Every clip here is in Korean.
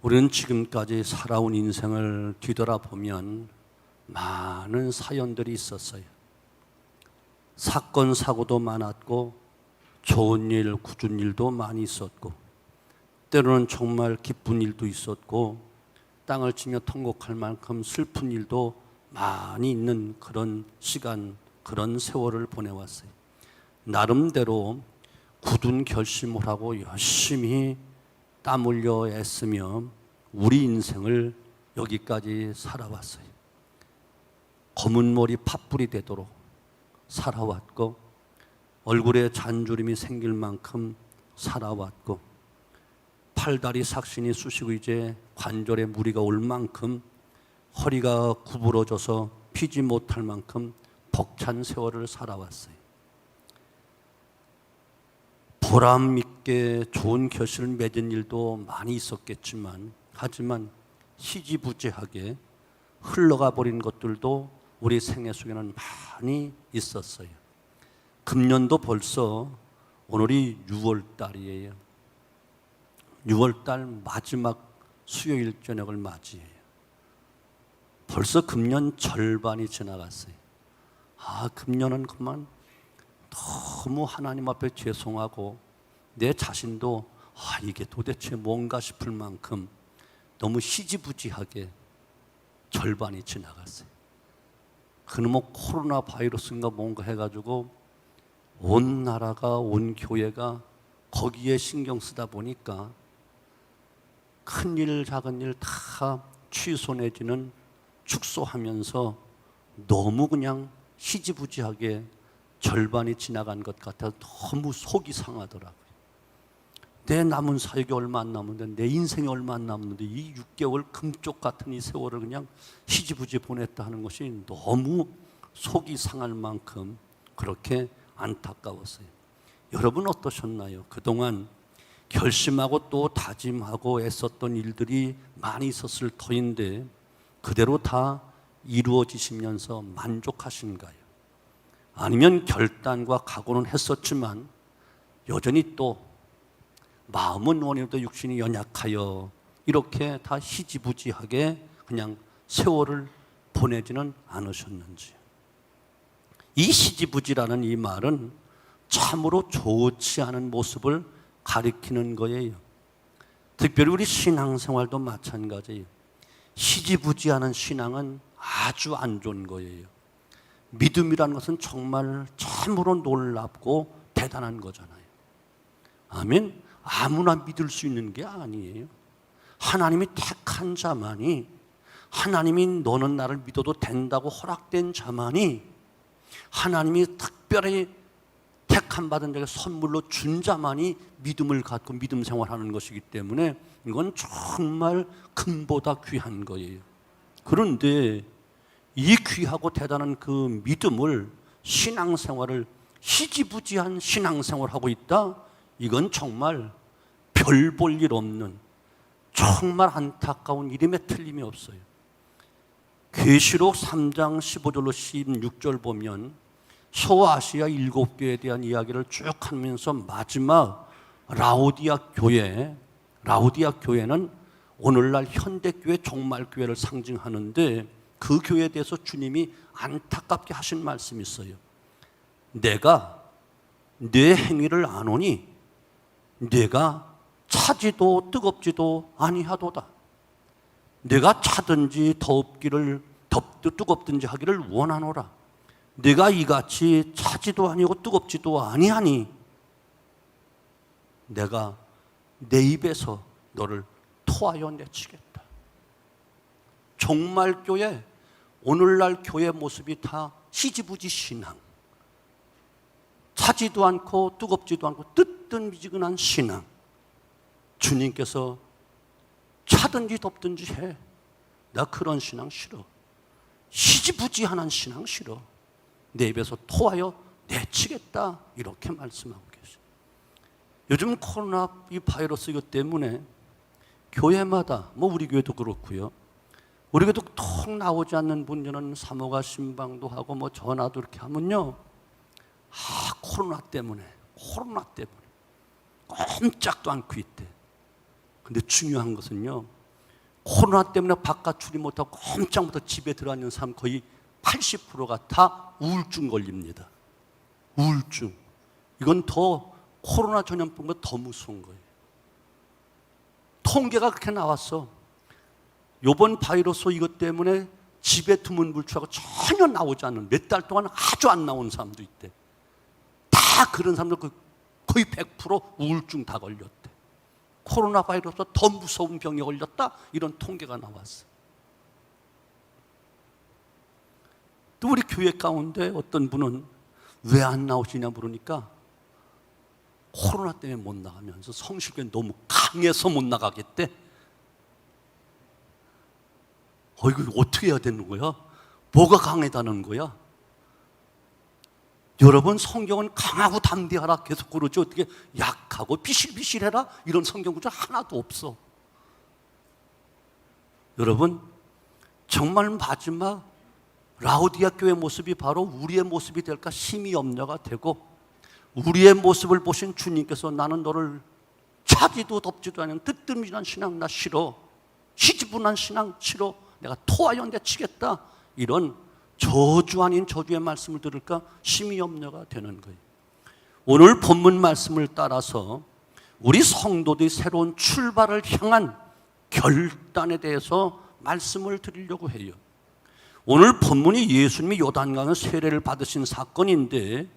우리는 지금까지 살아온 인생을 뒤돌아보면 많은 사연들이 있었어요. 사건, 사고도 많았고 좋은 일, 굳은 일도 많이 있었고 때로는 정말 기쁜 일도 있었고 땅을 치며 통곡할 만큼 슬픈 일도 많이 있는 그런 시간, 그런 세월을 보내왔어요. 나름대로 굳은 결심을 하고 열심히 땀 흘려 애쓰며 우리 인생을 여기까지 살아왔어요. 검은 머리 팥불이 되도록 살아왔고 얼굴에 잔주름이 생길 만큼 살아왔고 팔다리 삭신이 쑤시고 이제 관절에 무리가 올 만큼 허리가 구부러져서 피지 못할 만큼 벅찬 세월을 살아왔어요. 보람 있게 좋은 결실을 맺은 일도 많이 있었겠지만 하지만 희지부지하게 흘러가 버린 것들도 우리 생애 속에는 많이 있었어요. 금년도 벌써 오늘이 6월달이에요. 6월달 마지막 수요일 저녁을 맞이해요. 벌써 금년 절반이 지나갔어요. 금년은 그만 너무 하나님 앞에 죄송하고 내 자신도 이게 도대체 뭔가 싶을 만큼 너무 희지부지하게 절반이 지나갔어요. 그놈의 코로나 바이러스인가 뭔가 해가지고 온 나라가 온 교회가 거기에 신경 쓰다 보니까 큰일 작은 일 다 취소 내지는 축소하면서 너무 그냥 희지부지하게 절반이 지나간 것 같아서 너무 속이 상하더라고요. 내 남은 사역이 얼마 안 남았는데 내 인생이 얼마 안 남았는데 이 6개월 금쪽 같은 이 세월을 그냥 희지부지 보냈다 하는 것이 너무 속이 상할 만큼 그렇게 안타까웠어요. 여러분 어떠셨나요? 그동안 결심하고 또 다짐하고 애썼던 일들이 많이 있었을 터인데 그대로 다 이루어지시면서 만족하신가요? 아니면 결단과 각오는 했었지만 여전히 또 마음은 원해도 육신이 연약하여 이렇게 다 희지부지하게 그냥 세월을 보내지는 않으셨는지요? 이 희지부지라는 이 말은 참으로 좋지 않은 모습을 가리키는 거예요. 특별히 우리 신앙생활도 마찬가지예요. 희지부지하는 신앙은 아주 안 좋은 거예요. 믿음이라는 것은 정말 참으로 놀랍고 대단한 거잖아요. 아멘. 아무나 믿을 수 있는 게 아니에요. 하나님이 택한 자만이, 하나님이 너는 나를 믿어도 된다고 허락된 자만이, 하나님이 특별히 택함 받은 자에게 선물로 준 자만이 믿음을 갖고 믿음 생활하는 것이기 때문에 이건 정말 금보다 귀한 거예요. 그런데 이 귀하고 대단한 그 믿음을, 신앙생활을 희지부지한 신앙생활을 하고 있다? 이건 정말 별 볼 일 없는 정말 안타까운 일임에 틀림이 없어요. 계시록 3장 15절로 16절 보면 소아시아 7교회에 대한 이야기를 쭉 하면서 마지막 라오디아 교회는 오늘날 현대교회 종말교회를 상징하는데 그 교회에 대해서 주님이 안타깝게 하신 말씀이 있어요. 내가 내 행위를 아노니 내가 차지도 뜨겁지도 아니하도다. 내가 차든지 뜨겁든지 하기를 원하노라. 내가 이같이 차지도 아니고 뜨겁지도 아니하니 내가 내 입에서 너를 토하여 내치겠다. 종말교회, 오늘날 교회 모습이 다 희지부지 신앙, 차지도 않고 뜨겁지도 않고 뜨뜻미지근한 신앙. 주님께서 차든지 덥든지 해. 나 그런 신앙 싫어. 희지부지한 신앙 싫어. 내 입에서 토하여 내치겠다. 이렇게 말씀하고 계세요. 요즘 코로나 이 바이러스 이것 때문에 교회마다, 우리 교회도 그렇고요. 우리 교회도 통 나오지 않는 분들은 사모가 신방도 하고 전화도 이렇게 하면요. 코로나 때문에 꼼짝도 않고 있대. 근데 중요한 것은요, 코로나 때문에 바깥 출입 못하고 꼼짝부터 집에 들어앉는 사람 거의 80%가 다 우울증 걸립니다. 우울증. 이건 더 코로나 전염병보다 더 무서운 거예요. 통계가 그렇게 나왔어. 이번 바이러스 이것 때문에 집에 두문불출하고 전혀 나오지 않는, 몇 달 동안 아주 안 나온 사람도 있대. 다 그런 사람들 거의 100% 우울증 다 걸렸대. 코로나 바이러스보다 더 무서운 병에 걸렸다, 이런 통계가 나왔어. 또 우리 교회 가운데 어떤 분은 왜 안 나오시냐 물으니까 코로나 때문에 못 나가면서 성실교회 너무 강해서 못 나가겠대. 이거 어떻게 해야 되는 거야? 뭐가 강하다는 거야? 여러분, 성경은 강하고 담대하라 계속 그러죠. 어떻게 약하고 비실비실해라 이런 성경 구절 하나도 없어. 여러분, 정말 마지막 라오디아 교회 모습이 바로 우리의 모습이 될까 심히 염려가 되고, 우리의 모습을 보신 주님께서 나는 너를 차지도 덥지도 않은 뜨뜻미진한 신앙 나 싫어, 시지분한 신앙 싫어, 내가 토하연대 치겠다, 이런 저주 아닌 저주의 말씀을 들을까 심히 염려가 되는 거예요. 오늘 본문 말씀을 따라서 우리 성도들이 새로운 출발을 향한 결단에 대해서 말씀을 드리려고 해요. 오늘 본문이 예수님이 요단강에 세례를 받으신 사건인데,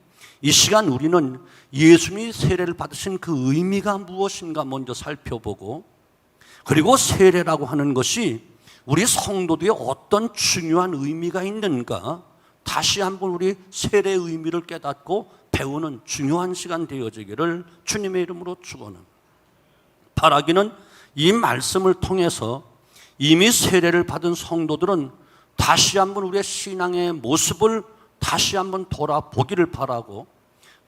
이 시간 우리는 예수님이 세례를 받으신 그 의미가 무엇인가 먼저 살펴보고, 그리고 세례라고 하는 것이 우리 성도들의 어떤 중요한 의미가 있는가 다시 한번 우리 세례의 의미를 깨닫고 배우는 중요한 시간 되어지기를 주님의 이름으로 축원합니다. 바라기는 이 말씀을 통해서 이미 세례를 받은 성도들은 다시 한번 우리의 신앙의 모습을 다시 한번 돌아보기를 바라고,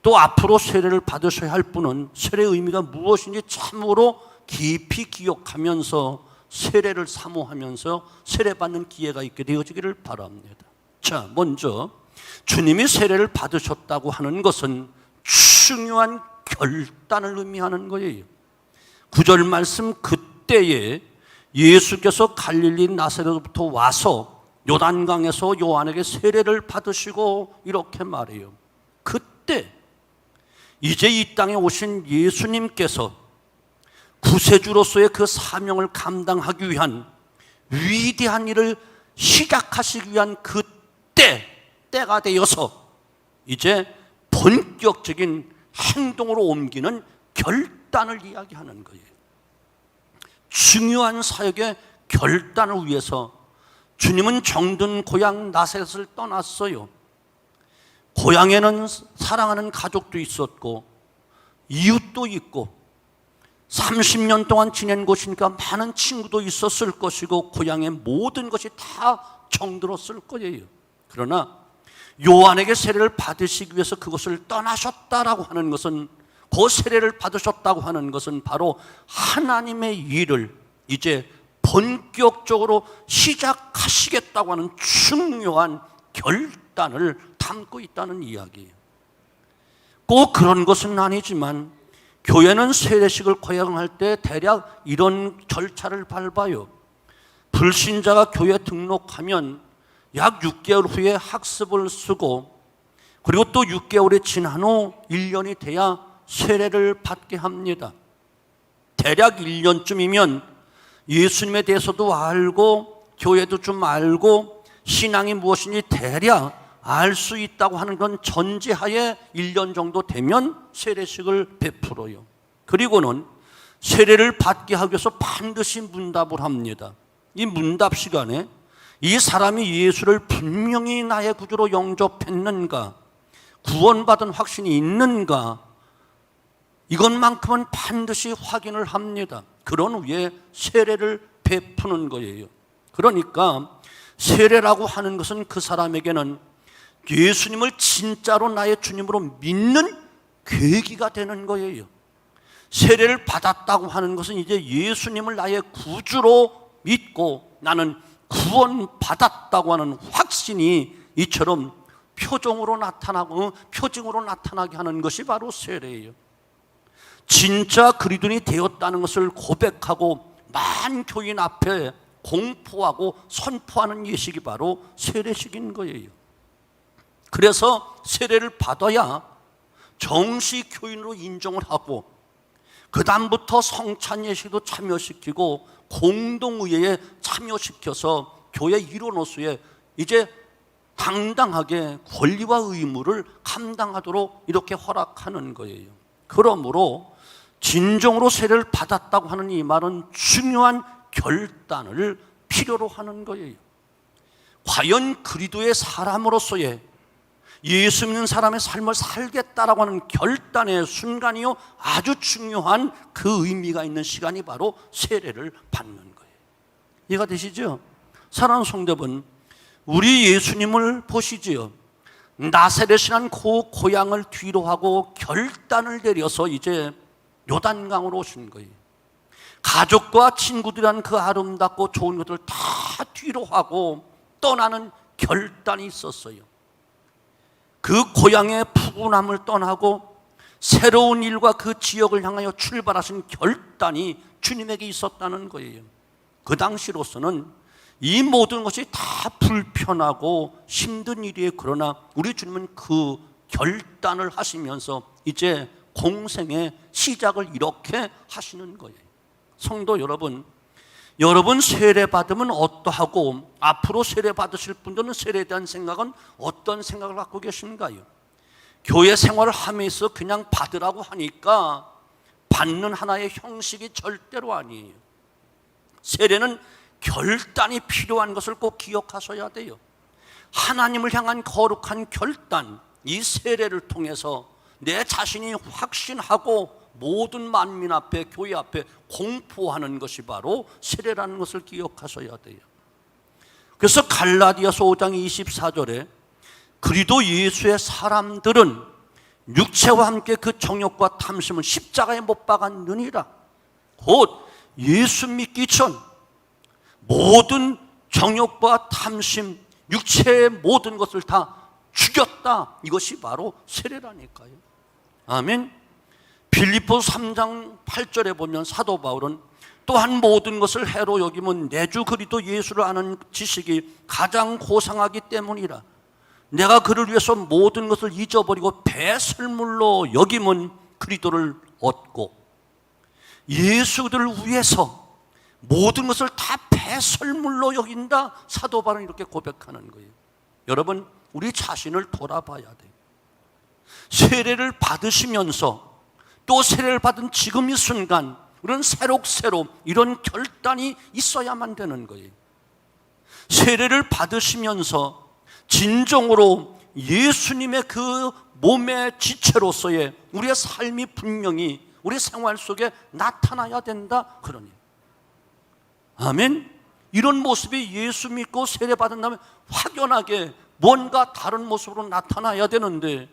또 앞으로 세례를 받으셔야 할 분은 세례의 의미가 무엇인지 참으로 깊이 기억하면서 세례를 사모하면서 세례받는 기회가 있게 되어지기를 바랍니다. 자, 먼저 주님이 세례를 받으셨다고 하는 것은 중요한 결단을 의미하는 거예요. 9절 말씀, 그때에 예수께서 갈릴리 나사렛부터 와서 요단강에서 요한에게 세례를 받으시고 이렇게 말해요. 그때 이제 이 땅에 오신 예수님께서 구세주로서의 그 사명을 감당하기 위한 위대한 일을 시작하시기 위한 때가 되어서 이제 본격적인 행동으로 옮기는 결단을 이야기하는 거예요. 중요한 사역의 결단을 위해서 주님은 정든 고향 나사렛을 떠났어요. 고향에는 사랑하는 가족도 있었고 이웃도 있고 30년 동안 지낸 곳이니까 많은 친구도 있었을 것이고 고향의 모든 것이 다 정들었을 거예요. 그러나 요한에게 세례를 받으시기 위해서 그것을 떠나셨다라고 하는 것은, 그 세례를 받으셨다고 하는 것은 바로 하나님의 일을 이제 본격적으로 시작하시겠다고 하는 중요한 결단을 담고 있다는 이야기예요. 꼭 그런 것은 아니지만 교회는 세례식을 거행할 때 대략 이런 절차를 밟아요. 불신자가 교회에 등록하면 약 6개월 후에 학습을 쓰고, 그리고 또 6개월이 지난 후 1년이 돼야 세례를 받게 합니다. 대략 1년쯤이면 예수님에 대해서도 알고 교회도 좀 알고 신앙이 무엇인지 대략 알 수 있다고 하는 건 전제하에 1년 정도 되면 세례식을 베풀어요. 그리고는 세례를 받게 하기 위해서 반드시 문답을 합니다. 이 문답 시간에 이 사람이 예수를 분명히 나의 구주로 영접했는가, 구원받은 확신이 있는가, 이것만큼은 반드시 확인을 합니다. 그런 후에 세례를 베푸는 거예요. 그러니까 세례라고 하는 것은 그 사람에게는 예수님을 진짜로 나의 주님으로 믿는 계기가 되는 거예요. 세례를 받았다고 하는 것은 이제 예수님을 나의 구주로 믿고 나는 구원받았다고 하는 확신이 이처럼 표징으로 나타나게 하는 것이 바로 세례예요. 진짜 그리스도인이 되었다는 것을 고백하고 만 교인 앞에 공포하고 선포하는 예식이 바로 세례식인 거예요. 그래서 세례를 받아야 정식 교인으로 인정을 하고 그 다음부터 성찬 예식도 참여시키고 공동의회에 참여시켜서 교회 일원으로서의 이제 당당하게 권리와 의무를 감당하도록 이렇게 허락하는 거예요. 그러므로 진정으로 세례를 받았다고 하는 이 말은 중요한 결단을 필요로 하는 거예요. 과연 그리스도의 사람으로서의 예수 믿는 사람의 삶을 살겠다라고 하는 결단의 순간이요, 아주 중요한 그 의미가 있는 시간이 바로 세례를 받는 거예요. 이해가 되시죠? 사랑하는 성도분, 우리 예수님을 보시지요. 나사렛이란 고향을 뒤로 하고 결단을 내려서 이제 요단강으로 오신 거예요. 가족과 친구들이란 그 아름답고 좋은 것들을 다 뒤로 하고 떠나는 결단이 있었어요. 그 고향의 푸근함을 떠나고 새로운 일과 그 지역을 향하여 출발하신 결단이 주님에게 있었다는 거예요. 그 당시로서는 이 모든 것이 다 불편하고 힘든 일이에요. 그러나 우리 주님은 그 결단을 하시면서 이제 공생의 시작을 이렇게 하시는 거예요. 성도 여러분, 여러분 세례 받으면 어떠하고 앞으로 세례 받으실 분들은 세례에 대한 생각은 어떤 생각을 갖고 계신가요? 교회 생활을 하면서 그냥 받으라고 하니까 받는 하나의 형식이 절대로 아니에요. 세례는 결단이 필요한 것을 꼭 기억하셔야 돼요. 하나님을 향한 거룩한 결단, 이 세례를 통해서 내 자신이 확신하고 모든 만민 앞에, 교회 앞에 공포하는 것이 바로 세례라는 것을 기억하셔야 돼요. 그래서 갈라디아서 5장 24절에 그리스도 예수의 사람들은 육체와 함께 그 정욕과 탐심을 십자가에 못 박았느니라. 곧 예수 믿기 전 모든 정욕과 탐심, 육체의 모든 것을 다 죽였다. 이것이 바로 세례라니까요. 아멘. 빌립보서 3장 8절에 보면 사도 바울은 또한 모든 것을 해로 여기면 내 주 그리스도 예수를 아는 지식이 가장 고상하기 때문이라. 내가 그를 위해서 모든 것을 잊어버리고 배설물로 여기면 그리스도를 얻고, 예수를 위해서 모든 것을 다 배설물로 여긴다. 사도 바울은 이렇게 고백하는 거예요. 여러분, 우리 자신을 돌아봐야 돼요. 세례를 받으시면서 또 세례를 받은 지금 이 순간 우리는 새록새록 이런 결단이 있어야만 되는 거예요. 세례를 받으시면서 진정으로 예수님의 그 몸의 지체로서의 우리의 삶이 분명히 우리 생활 속에 나타나야 된다. 그러니 아멘. 이런 모습이 예수 믿고 세례 받은 다음에 확연하게 뭔가 다른 모습으로 나타나야 되는데,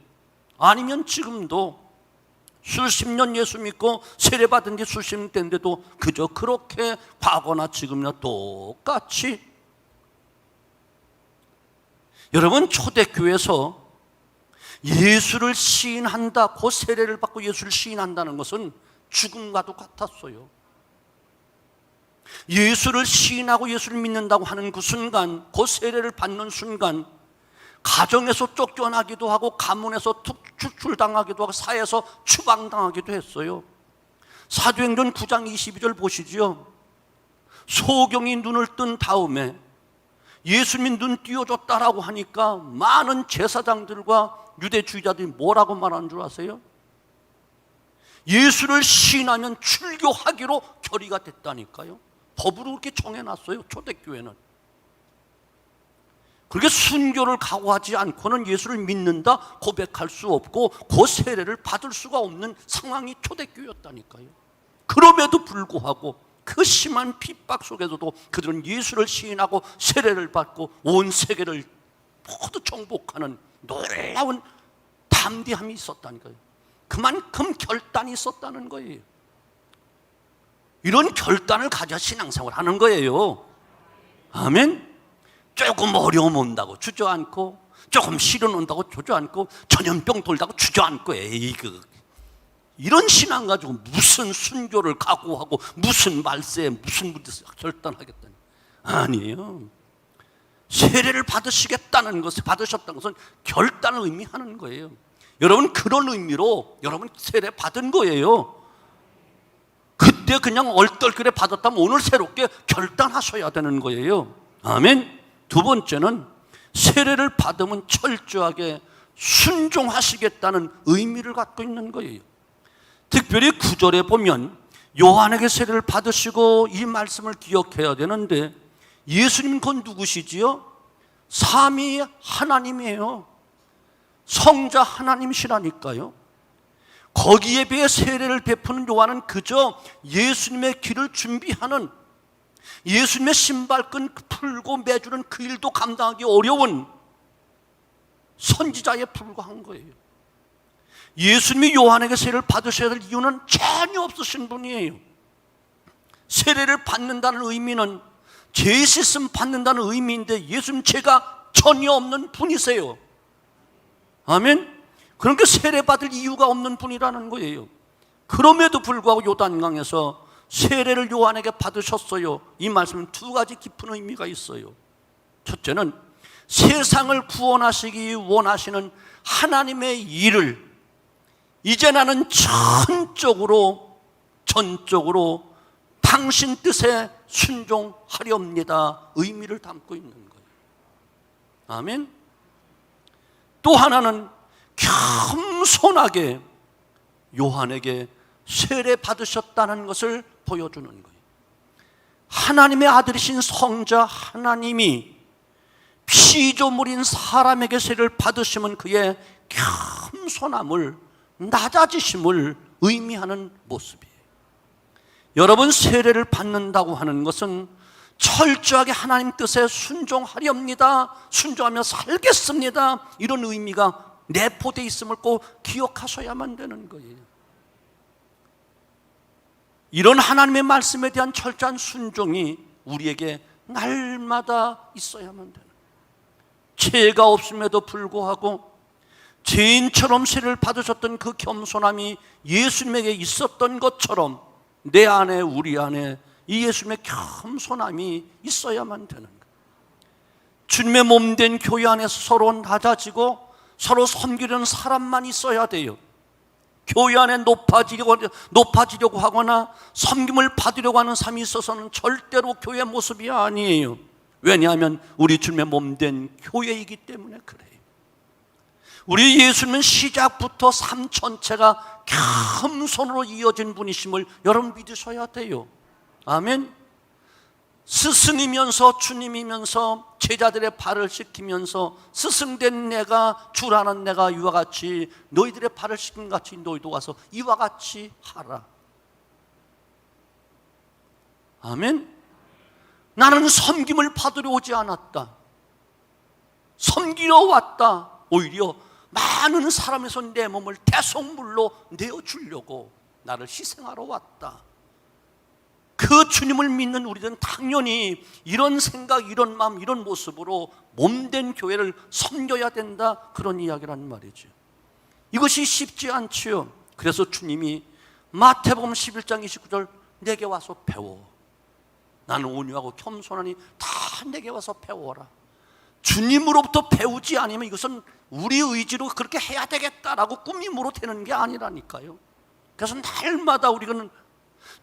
아니면 지금도 수십 년 예수 믿고 세례 받은 지 수십 년 됐는데도 그저 그렇게 과거나 지금이나 똑같이. 여러분, 초대교회에서 예수를 시인한다, 그 세례를 받고 예수를 시인한다는 것은 죽음과도 같았어요. 예수를 시인하고 예수를 믿는다고 하는 그 순간, 그 세례를 받는 순간 가정에서 쫓겨나기도 하고 가문에서 추출당하기도 하고 사회에서 추방당하기도 했어요. 사도행전 9장 22절 보시죠. 소경이 눈을 뜬 다음에 예수님 눈 띄워줬다라고 하니까 많은 제사장들과 유대주의자들이 뭐라고 말하는 줄 아세요? 예수를 시인하면 출교하기로 결의가 됐다니까요. 법으로 그렇게 정해놨어요, 초대교회는. 그렇게 순교를 각오하지 않고는 예수를 믿는다 고백할 수 없고 그 세례를 받을 수가 없는 상황이 초대교회였다니까요. 그럼에도 불구하고 그 심한 핍박 속에서도 그들은 예수를 시인하고 세례를 받고 온 세계를 모두 정복하는 놀라운 담대함이 있었다니까요. 그만큼 결단이 있었다는 거예요. 이런 결단을 가져 신앙생활을 하는 거예요. 아멘. 조금 어려움 온다고 주저앉고, 조금 시련 온다고 주저앉고, 전염병 돌다고 주저앉고, 이런 신앙 가지고 무슨 순교를 각오하고 무슨 말세에 무슨 무대에서 결단하겠다니. 아니에요. 세례를 받으셨다는 것은 결단을 의미하는 거예요. 여러분, 그런 의미로 여러분 세례 받은 거예요. 그때 그냥 얼떨결에 받았다면 오늘 새롭게 결단하셔야 되는 거예요. 아멘. 두 번째는 세례를 받으면 철저하게 순종하시겠다는 의미를 갖고 있는 거예요. 특별히 9절에 보면 요한에게 세례를 받으시고 이 말씀을 기억해야 되는데, 예수님 건 누구시지요? 삼위 하나님이에요. 성자 하나님이시라니까요. 거기에 비해 세례를 베푸는 요한은 그저 예수님의 길을 준비하는, 예수님의 신발끈 풀고 매주는 그 일도 감당하기 어려운 선지자에 불과한 거예요. 예수님이 요한에게 세례를 받으셔야 될 이유는 전혀 없으신 분이에요. 세례를 받는다는 의미는 죄 씻음 받는다는 의미인데 예수님 죄가 전혀 없는 분이세요. 아멘. 그러니까 세례 받을 이유가 없는 분이라는 거예요. 그럼에도 불구하고 요단강에서 세례를 요한에게 받으셨어요. 이 말씀은 두 가지 깊은 의미가 있어요. 첫째는 세상을 구원하시기 원하시는 하나님의 일을 이제 나는 전적으로 당신 뜻에 순종하렵니다 의미를 담고 있는 거예요. 아멘. 또 하나는 겸손하게 요한에게 세례 받으셨다는 것을 보여주는 거예요. 하나님의 아들이신 성자 하나님이 피조물인 사람에게 세례를 받으시면 그의 겸손함을, 낮아지심을 의미하는 모습이에요. 여러분, 세례를 받는다고 하는 것은 철저하게 하나님 뜻에 순종하렵니다, 순종하며 살겠습니다, 이런 의미가 내포되어 있음을 꼭 기억하셔야만 되는 거예요. 이런 하나님의 말씀에 대한 철저한 순종이 우리에게 날마다 있어야만 되는 거예요. 죄가 없음에도 불구하고 죄인처럼 세례를 받으셨던 그 겸손함이 예수님에게 있었던 것처럼 내 안에, 우리 안에 이 예수님의 겸손함이 있어야만 되는 거예요. 주님의 몸된 교회 안에서 서로 낮아지고 서로 섬기려는 사람만 있어야 돼요. 교회 안에 높아지려고 하거나 섬김을 받으려고 하는 삶이 있어서는 절대로 교회 모습이 아니에요. 왜냐하면 우리 주님의 몸된 교회이기 때문에 그래요. 우리 예수님은 시작부터 삶 전체가 겸손으로 이어진 분이심을 여러분 믿으셔야 돼요. 아멘. 스승이면서 주님이면서 제자들의 발을 씻기면서 스승된 내가, 주라는 내가 이와 같이 너희들의 발을 씻긴 같이 너희도 와서 이와 같이 하라. 아멘. 나는 섬김을 받으러 오지 않았다, 섬기러 왔다. 오히려 많은 사람에서 내 몸을 대속물로 내어주려고 나를 희생하러 왔다. 그 주님을 믿는 우리들은 당연히 이런 생각, 이런 마음, 이런 모습으로 몸된 교회를 섬겨야 된다, 그런 이야기란 말이죠. 이것이 쉽지 않지요. 그래서 주님이 마태복음 11장 29절 내게 와서 배워, 나는 온유하고 겸손하니 다 내게 와서 배워라. 주님으로부터 배우지 않으면 이것은 우리 의지로 그렇게 해야 되겠다라고 꾸밈으로 되는 게 아니라니까요. 그래서 날마다 우리는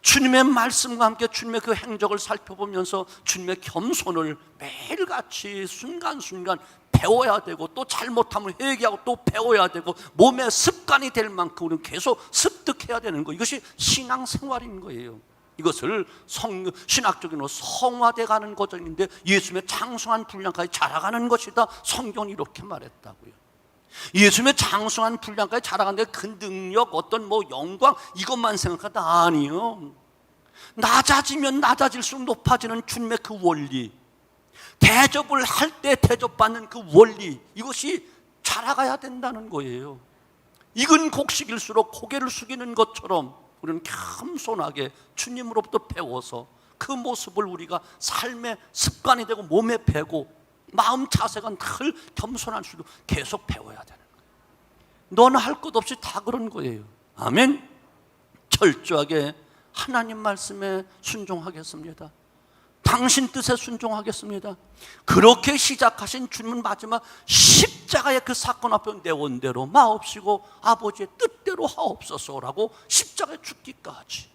주님의 말씀과 함께 주님의 그 행적을 살펴보면서 주님의 겸손을 매일같이 순간순간 배워야 되고, 또 잘못하면 회개하고 또 배워야 되고, 몸의 습관이 될 만큼 우리는 계속 습득해야 되는 거, 이것이 신앙생활인 거예요. 이것을 신학적으로 성화돼 가는 과정인데 예수님의 장성한 분량까지 자라가는 것이다, 성경이 이렇게 말했다고요. 예수님의 장성한 분량까지 자라가는데 그 능력, 어떤 영광 이것만 생각하다 아니요. 낮아지면 낮아질수록 높아지는 주님의 그 원리, 대접을 할 때 대접받는 그 원리, 이것이 자라가야 된다는 거예요. 익은 곡식일수록 고개를 숙이는 것처럼 우리는 겸손하게 주님으로부터 배워서 그 모습을 우리가 삶의 습관이 되고 몸에 배고 마음 자세가 늘 겸손할 수도 계속 배워야 되는 거예요. 너는 할 것 없이 다 그런 거예요. 아멘. 철저하게 하나님 말씀에 순종하겠습니다. 당신 뜻에 순종하겠습니다. 그렇게 시작하신 주님은 마지막 십자가의 그 사건 앞에 내 원대로 마옵시고 아버지의 뜻대로 하옵소서라고 십자가에 죽기까지.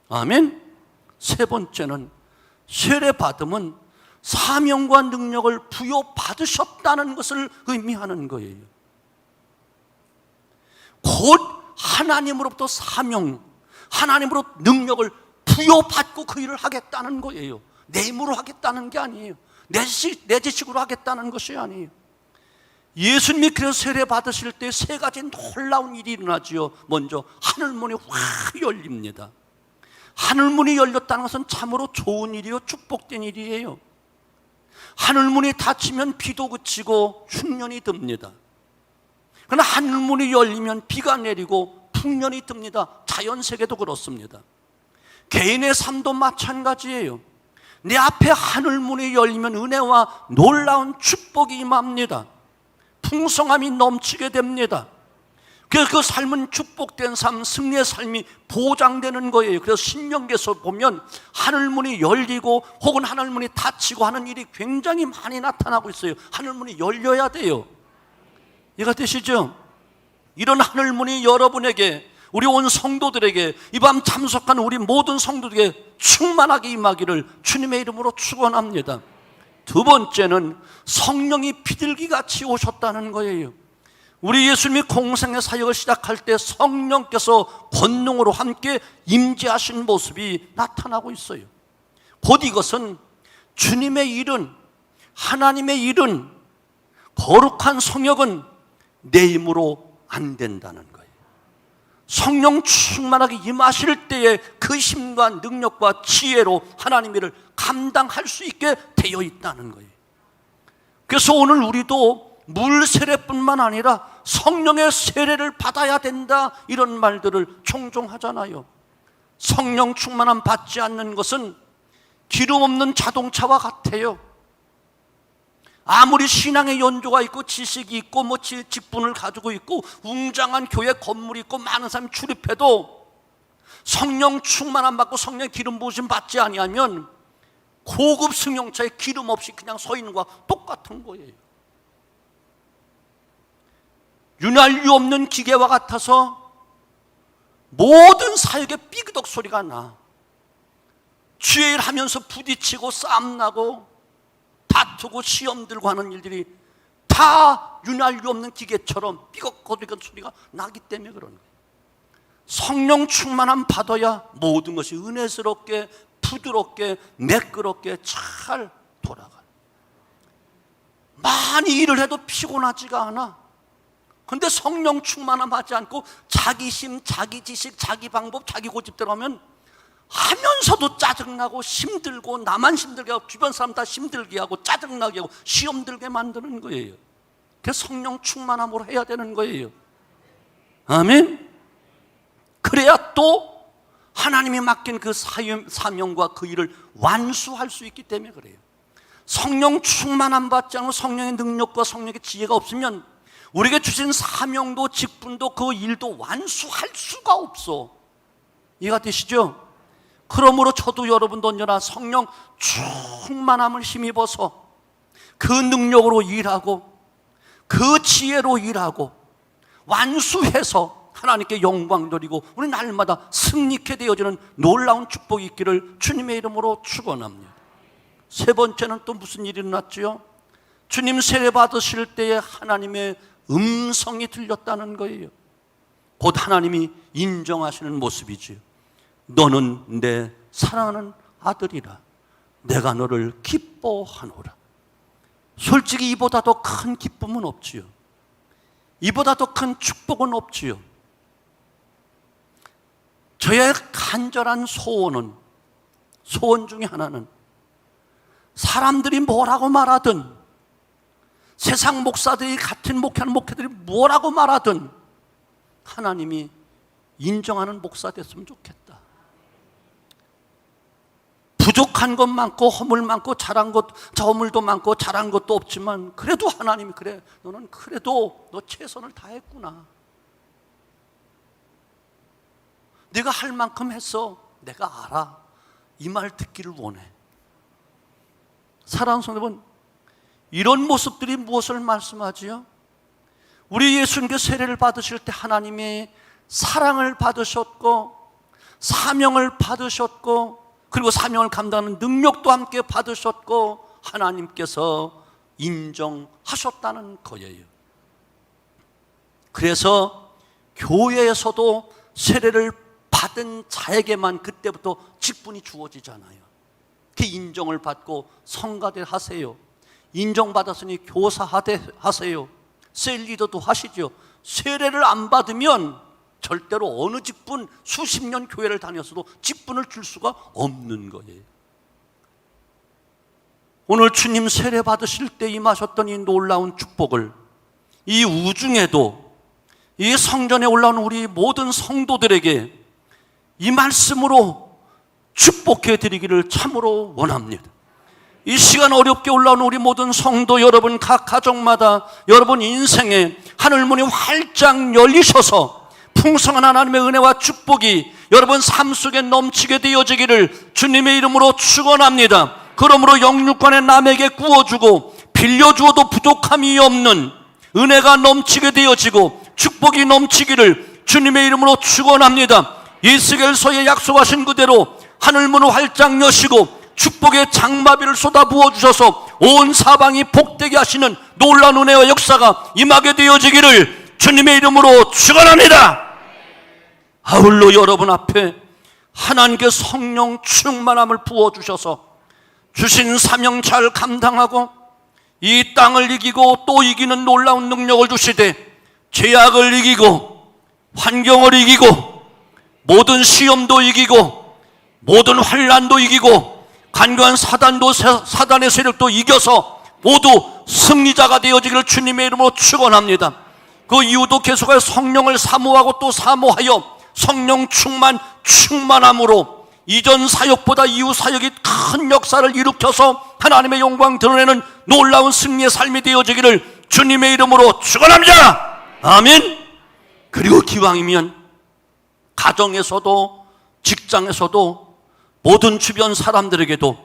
아멘. 세 번째는 세례받음은 사명과 능력을 부여받으셨다는 것을 의미하는 거예요. 곧 하나님으로부터 사명, 하나님으로부터 능력을 부여받고 그 일을 하겠다는 거예요. 내 힘으로 하겠다는 게 아니에요. 내 지식으로 하겠다는 것이 아니에요. 예수님이 그래서 세례 받으실 때 세 가지 놀라운 일이 일어나지요. 먼저 하늘문이 확 열립니다. 하늘문이 열렸다는 것은 참으로 좋은 일이요, 축복된 일이에요. 하늘문이 닫히면 비도 그치고 흉년이 듭니다. 그러나 하늘문이 열리면 비가 내리고 풍년이 듭니다. 자연세계도 그렇습니다. 개인의 삶도 마찬가지예요. 내 앞에 하늘문이 열리면 은혜와 놀라운 축복이 임합니다. 풍성함이 넘치게 됩니다. 그래서 그 삶은 축복된 삶, 승리의 삶이 보장되는 거예요. 그래서 신명기에서 보면 하늘문이 열리고 혹은 하늘문이 닫히고 하는 일이 굉장히 많이 나타나고 있어요. 하늘문이 열려야 돼요. 이해가 되시죠? 이런 하늘문이 여러분에게, 우리 온 성도들에게, 이 밤 참석한 우리 모든 성도들에게 충만하게 임하기를 주님의 이름으로 축원합니다. 두 번째는 성령이 비둘기같이 오셨다는 거예요. 우리 예수님이 공생의 사역을 시작할 때 성령께서 권능으로 함께 임재하신 모습이 나타나고 있어요. 곧 이것은 주님의 일은, 하나님의 일은, 거룩한 성역은 내 힘으로 안 된다는 거예요. 성령 충만하게 임하실 때에 그 힘과 능력과 지혜로 하나님의 일을 감당할 수 있게 되어 있다는 거예요. 그래서 오늘 우리도 물 세례뿐만 아니라 성령의 세례를 받아야 된다, 이런 말들을 종종 하잖아요. 성령 충만함 받지 않는 것은 기름 없는 자동차와 같아요. 아무리 신앙의 연조가 있고 지식이 있고 직분을 가지고 있고 웅장한 교회 건물이 있고 많은 사람이 출입해도 성령 충만함 받고 성령의 기름 부으심 받지 아니하면 고급 승용차에 기름 없이 그냥 서 있는 것과 똑같은 거예요. 윤활유 없는 기계와 같아서 모든 사역에 삐그덕 소리가 나. 주의 일 하면서 부딪히고 싸움나고 다투고 시험 들고 하는 일들이 다 윤활유 없는 기계처럼 삐걱거리는 소리가 나기 때문에 그런 거예요. 성령 충만함 받아야 모든 것이 은혜스럽게, 부드럽게, 매끄럽게 잘 돌아가요. 많이 일을 해도 피곤하지가 않아. 근데 성령 충만함 하지 않고 자기 힘, 자기 지식, 자기 방법, 자기 고집대로 하면 하면서도 짜증나고 힘들고 나만 힘들게 하고 주변 사람 다 힘들게 하고 짜증나게 하고 시험 들게 만드는 거예요. 그래서 성령 충만함으로 해야 되는 거예요. 아멘. 그래야 또 하나님이 맡긴 그 사명과 그 일을 완수할 수 있기 때문에 그래요. 성령 충만함 받지 않고 성령의 능력과 성령의 지혜가 없으면 우리에게 주신 사명도 직분도 그 일도 완수할 수가 없어. 이해가 되시죠? 그러므로 저도 여러분도 언제나 성령 충만함을 힘입어서 그 능력으로 일하고 그 지혜로 일하고 완수해서 하나님께 영광 돌리고 우리 날마다 승리케 되어지는 놀라운 축복이 있기를 주님의 이름으로 축원합니다. 세 번째는 또 무슨 일이 일어났죠? 주님 세례 받으실 때에 하나님의 음성이 들렸다는 거예요. 곧 하나님이 인정하시는 모습이지요. 너는 내 사랑하는 아들이라. 내가 너를 기뻐하노라. 솔직히 이보다 더 큰 기쁨은 없지요. 이보다 더 큰 축복은 없지요. 저의 간절한 소원 중에 하나는 사람들이 뭐라고 말하든, 세상 목사들이, 같은 목회하는 목회들이 뭐라고 말하든 하나님이 인정하는 목사 됐으면 좋겠다. 부족한 것 많고 허물 많고 잘한 것, 허물도 많고 잘한 것도 없지만 그래도 하나님이 그래, 너는 그래도 너 최선을 다했구나. 네가 할 만큼 했어. 내가 알아. 이 말 듣기를 원해. 사랑하는 성도 여러분, 이런 모습들이 무엇을 말씀하지요? 우리 예수님께 세례를 받으실 때 하나님의 사랑을 받으셨고 사명을 받으셨고 그리고 사명을 감당하는 능력도 함께 받으셨고 하나님께서 인정하셨다는 거예요. 그래서 교회에서도 세례를 받은 자에게만 그때부터 직분이 주어지잖아요. 그 인정을 받고 성가대 하세요. 인정받았으니 교사하되 하세요. 셀리더도 하시죠. 세례를 안 받으면 절대로 어느 직분 수십 년 교회를 다녔어도 직분을 줄 수가 없는 거예요. 오늘 주님 세례 받으실 때 임하셨던 이 놀라운 축복을 이 우중에도 이 성전에 올라온 우리 모든 성도들에게 이 말씀으로 축복해 드리기를 참으로 원합니다. 이 시간 어렵게 올라온 우리 모든 성도 여러분, 각 가정마다 여러분 인생에 하늘문이 활짝 열리셔서 풍성한 하나님의 은혜와 축복이 여러분 삶 속에 넘치게 되어지기를 주님의 이름으로 축원합니다. 그러므로 영육간에 남에게 구워주고 빌려주어도 부족함이 없는 은혜가 넘치게 되어지고 축복이 넘치기를 주님의 이름으로 축원합니다. 에스겔서에 약속하신 그대로 하늘문을 활짝 여시고 축복의 장마비를 쏟아 부어주셔서 온 사방이 복되게 하시는 놀라운 은혜와 역사가 임하게 되어지기를 주님의 이름으로 축원합니다. 아울러 여러분 앞에 하나님께 성령 충만함을 부어주셔서 주신 사명 잘 감당하고 이 땅을 이기고 또 이기는 놀라운 능력을 주시되 죄악을 이기고 환경을 이기고 모든 시험도 이기고 모든 환난도 이기고 간교한 사단의 세력도 이겨서 모두 승리자가 되어지기를 주님의 이름으로 축원합니다. 그 이후도 계속해서 성령을 사모하고 또 사모하여 성령 충만함으로 이전 사역보다 이후 사역이 큰 역사를 일으켜서 하나님의 영광 드러내는 놀라운 승리의 삶이 되어지기를 주님의 이름으로 축원합니다. 아멘. 그리고 기왕이면 가정에서도 직장에서도 모든 주변 사람들에게도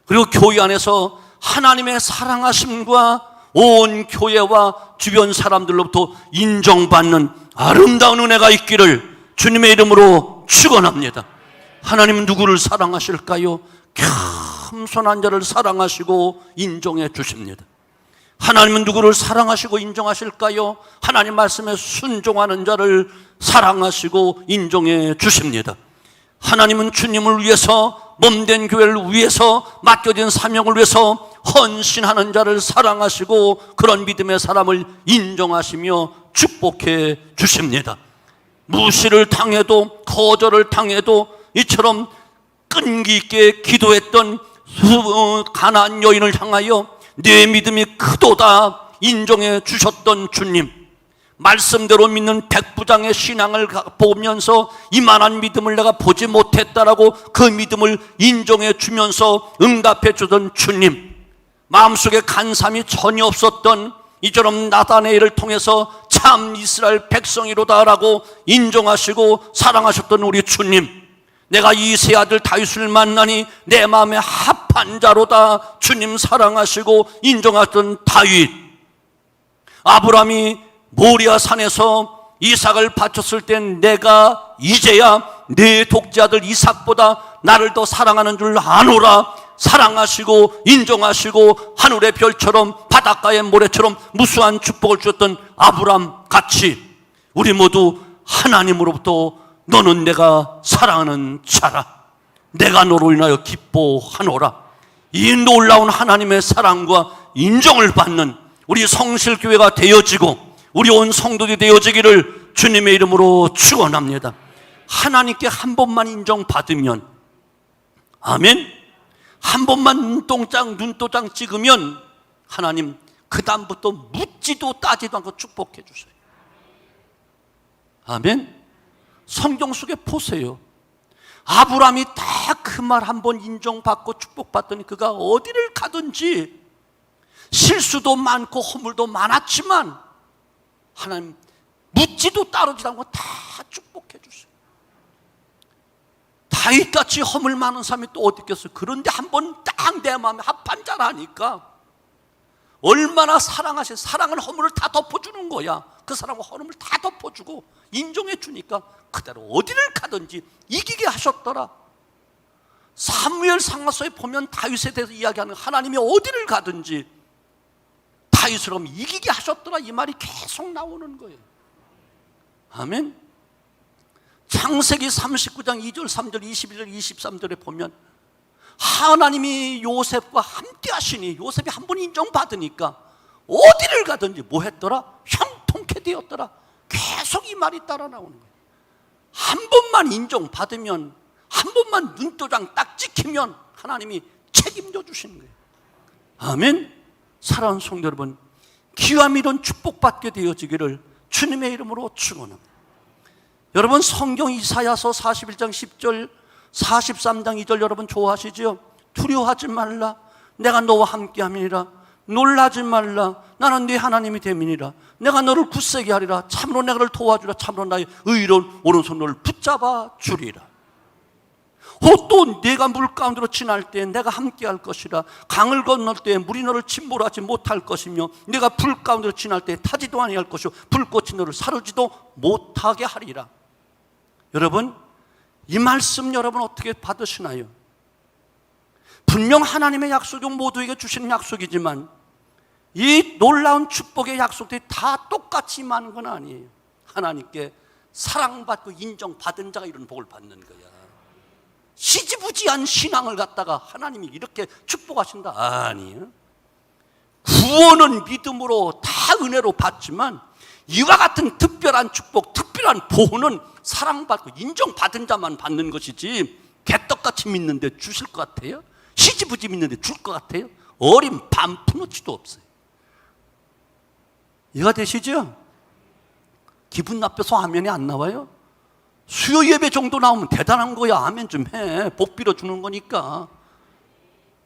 그리고 교회 안에서 하나님의 사랑하심과 온 교회와 주변 사람들로부터 인정받는 아름다운 은혜가 있기를 주님의 이름으로 축원합니다. 하나님은 누구를 사랑하실까요? 겸손한 자를 사랑하시고 인정해 주십니다. 하나님은 누구를 사랑하시고 인정하실까요? 하나님 말씀에 순종하는 자를 사랑하시고 인정해 주십니다. 하나님은 주님을 위해서 몸된 교회를 위해서 맡겨진 사명을 위해서 헌신하는 자를 사랑하시고 그런 믿음의 사람을 인정하시며 축복해 주십니다. 무시를 당해도 거절을 당해도 이처럼 끈기 있게 기도했던 가나안 여인을 향하여 내 믿음이 크도다 인정해 주셨던 주님, 말씀대로 믿는 백부장의 신앙을 보면서 이만한 믿음을 내가 보지 못했다라고 그 믿음을 인정해 주면서 응답해 주던 주님, 마음속에 간삼이 전혀 없었던 이처럼 나다네엘을 통해서 참 이스라엘 백성이로다라고 인정하시고 사랑하셨던 우리 주님, 내가 이 세 아들 다윗을 만나니 내 마음에 합한 자로다 주님 사랑하시고 인정하셨던 다윗, 아브라함이 모리아 산에서 이삭을 바쳤을 땐 내가 이제야 내 독자들 이삭보다 나를 더 사랑하는 줄 아노라 사랑하시고 인정하시고 하늘의 별처럼 바닷가의 모래처럼 무수한 축복을 주셨던 아브라함 같이 우리 모두 하나님으로부터 너는 내가 사랑하는 자라, 내가 너로 인하여 기뻐하노라, 이 놀라운 하나님의 사랑과 인정을 받는 우리 성실교회가 되어지고 우리 온 성도들이 되어지기를 주님의 이름으로 축원합니다. 하나님께 한 번만 인정받으면, 아멘, 한 번만 눈동장 찍으면 하나님 그 다음부터 묻지도 따지도 않고 축복해 주세요. 아멘. 성경 속에 보세요. 아브라함이 다 그 말 한 번 인정받고 축복받더니 그가 어디를 가든지 실수도 많고 허물도 많았지만 하나님 묻지도 따르지도 않고 다 축복해 주세요. 다윗같이 허물 많은 사람이 또 어디 있겠어요? 그런데 한 번 딱 내 마음에 합한 자라니까 얼마나 사랑하신, 사랑은 허물을 다 덮어주는 거야. 그 사람은 허물을 다 덮어주고 인정해 주니까 그대로 어디를 가든지 이기게 하셨더라. 사무엘 상하서에 보면 다윗에 대해서 이야기하는, 하나님이 어디를 가든지 다윗을 이기게 하셨더라, 이 말이 계속 나오는 거예요. 아멘. 창세기 39장 2절 3절 21절 23절에 보면 하나님이 요셉과 함께 하시니 요셉이 한 번 인정받으니까 어디를 가든지 뭐 했더라? 형통케 되었더라. 계속 이 말이 따라 나오는 거예요. 한 번만 인정받으면, 한 번만 눈도장 딱 찍히면 하나님이 책임져 주시는 거예요. 아멘. 사랑하는 성도 여러분, 기왕 이런 축복받게 되어지기를 주님의 이름으로 축원합니다. 여러분, 성경 이사야서 41장 10절 43장 2절 여러분 좋아하시죠? 두려워하지 말라, 내가 너와 함께함이니라. 놀라지 말라, 나는 네 하나님이 됨이니라. 내가 너를 굳세게 하리라. 참으로 내가 너를 도와주라. 참으로 나의 의로운 오른손 너를 붙잡아 주리라. 또 네가 물 가운데로 지날 때 내가 함께할 것이라. 강을 건널 때 물이 너를 침몰하지 못할 것이며 네가 불 가운데로 지날 때 타지도 아니할 것이요 불꽃이 너를 사르지도 못하게 하리라. 여러분, 이 말씀 여러분 어떻게 받으시나요? 분명 하나님의 약속은 모두에게 주시는 약속이지만 이 놀라운 축복의 약속들이 다 똑같이 임하는 건 아니에요. 하나님께 사랑받고 인정받은 자가 이런 복을 받는 거야. 시지부지한 신앙을 갖다가 하나님이 이렇게 축복하신다? 아니에요. 구원은 믿음으로 다 은혜로 받지만 이와 같은 특별한 축복, 특별한 보호는 사랑받고 인정받은 자만 받는 것이지 개떡같이 믿는데 주실 것 같아요? 시지부지 믿는데 줄 것 같아요? 어린 반푼어치도 없어요. 이해가 되시죠? 기분 나빠서 아멘이 안 나와요? 수요 예배 정도 나오면 대단한 거야. 아멘 좀 해. 복 빌어주는 거니까.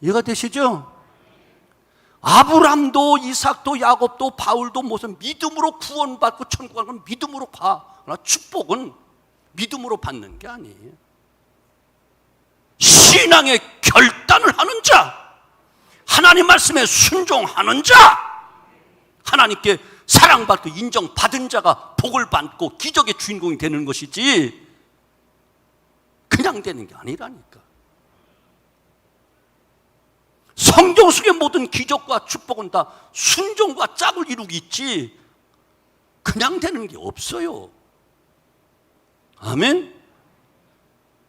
이해가 되시죠? 아브람도 이삭도 야곱도 바울도 무슨 믿음으로 구원받고 천국 가는 건 믿음으로 봐. 그러나 축복은 믿음으로 받는 게 아니에요. 신앙의 결단을 하는 자, 하나님 말씀에 순종하는 자, 하나님께 사랑받고 인정받은 자가 복을 받고 기적의 주인공이 되는 것이지 그냥 되는 게 아니라니까. 성경 속의 모든 기적과 축복은 다 순종과 짝을 이루고 있지 그냥 되는 게 없어요. 아멘.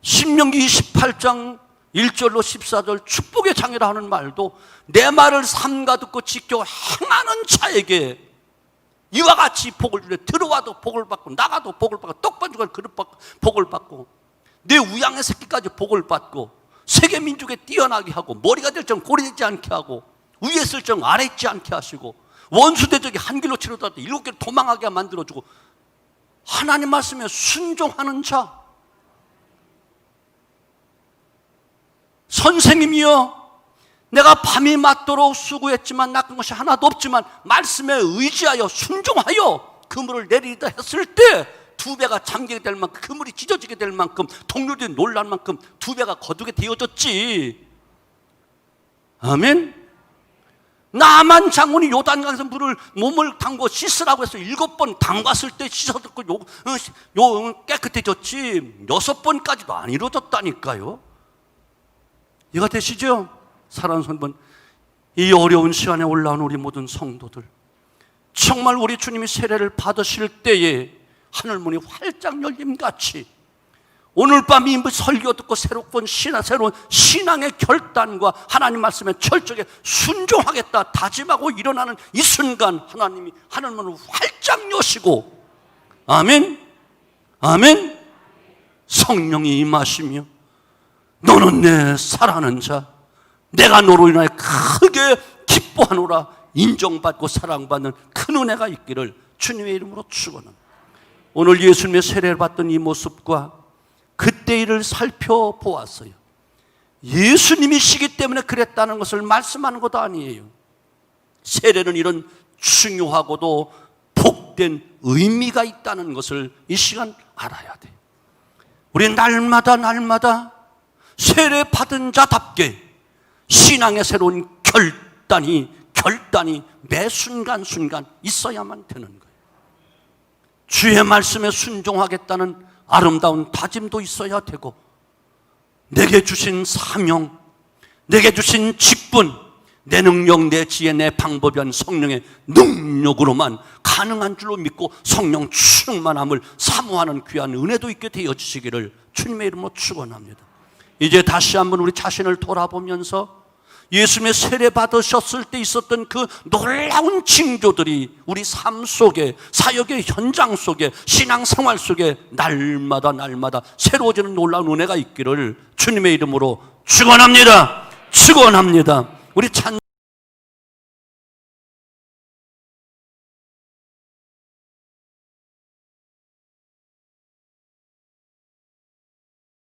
신명기 28장 1절로 14절 축복의 장이라 하는 말도 내 말을 삼가 듣고 지켜 행하는 자에게 이와 같이 복을 주래. 들어와도 복을 받고 나가도 복을 받고 떡 반죽을 그릇 받고 복을 받고 내 우양의 새끼까지 복을 받고 세계 민족에 뛰어나게 하고 머리가 될 정 꼬리 되지 않게 하고 위에 있을 정 아래 있지 않게 하시고 원수 대적이 한 길로 치러다 7개로 도망하게 만들어주고 하나님 말씀에 순종하는 자. 선생님이여, 내가 밤이 맞도록 수고했지만 낚은 것이 하나도 없지만 말씀에 의지하여 순종하여 그물을 내리다 했을 때 2배가 잠기게 될 만큼, 그물이 찢어지게 될 만큼, 동료들이 놀랄 만큼 2배가 거두게 되어졌지. 아멘. 나만 장군이 요단강에서 몸을 담고 씻으라고 해서 7번 담갔을 때 씻어듣고 깨끗해졌지 6번까지도 안 이루어졌다니까요. 이해가 되시죠? 사랑하는 성도분, 이 어려운 시간에 올라온 우리 모든 성도들, 정말 우리 주님이 세례를 받으실 때에 하늘문이 활짝 열림같이 오늘 밤 이 설교 듣고 새로운 신앙의 결단과 하나님 말씀에 철저하게 순종하겠다 다짐하고 일어나는 이 순간 하나님이 하늘문을 활짝 여시고 아멘, 아멘, 성령이 임하시며 너는 내 사랑하는 자, 내가 너로 인하여 크게 기뻐하노라 인정받고 사랑받는 큰 은혜가 있기를 주님의 이름으로 축원합니다. 오늘 예수님의 세례를 받던 이 모습과 그때 일을 살펴보았어요. 예수님이시기 때문에 그랬다는 것을 말씀하는 것도 아니에요. 세례는 이런 중요하고도 복된 의미가 있다는 것을 이 시간 알아야 돼요. 우리 날마다 세례 받은 자답게 신앙의 새로운 결단이 매 순간순간 있어야만 되는 거예요. 주의 말씀에 순종하겠다는 아름다운 다짐도 있어야 되고, 내게 주신 사명, 내게 주신 직분, 내 능력, 내 지혜, 내 방법이 아닌 성령의 능력으로만 가능한 줄로 믿고 성령 충만함을 사모하는 귀한 은혜도 있게 되어주시기를 주님의 이름으로 축원합니다. 이제 다시 한번 우리 자신을 돌아보면서 예수님의 세례 받으셨을 때 있었던 그 놀라운 징조들이 우리 삶 속에, 사역의 현장 속에, 신앙생활 속에 날마다 새로워지는 놀라운 은혜가 있기를 주님의 이름으로 축원합니다. 우리 찬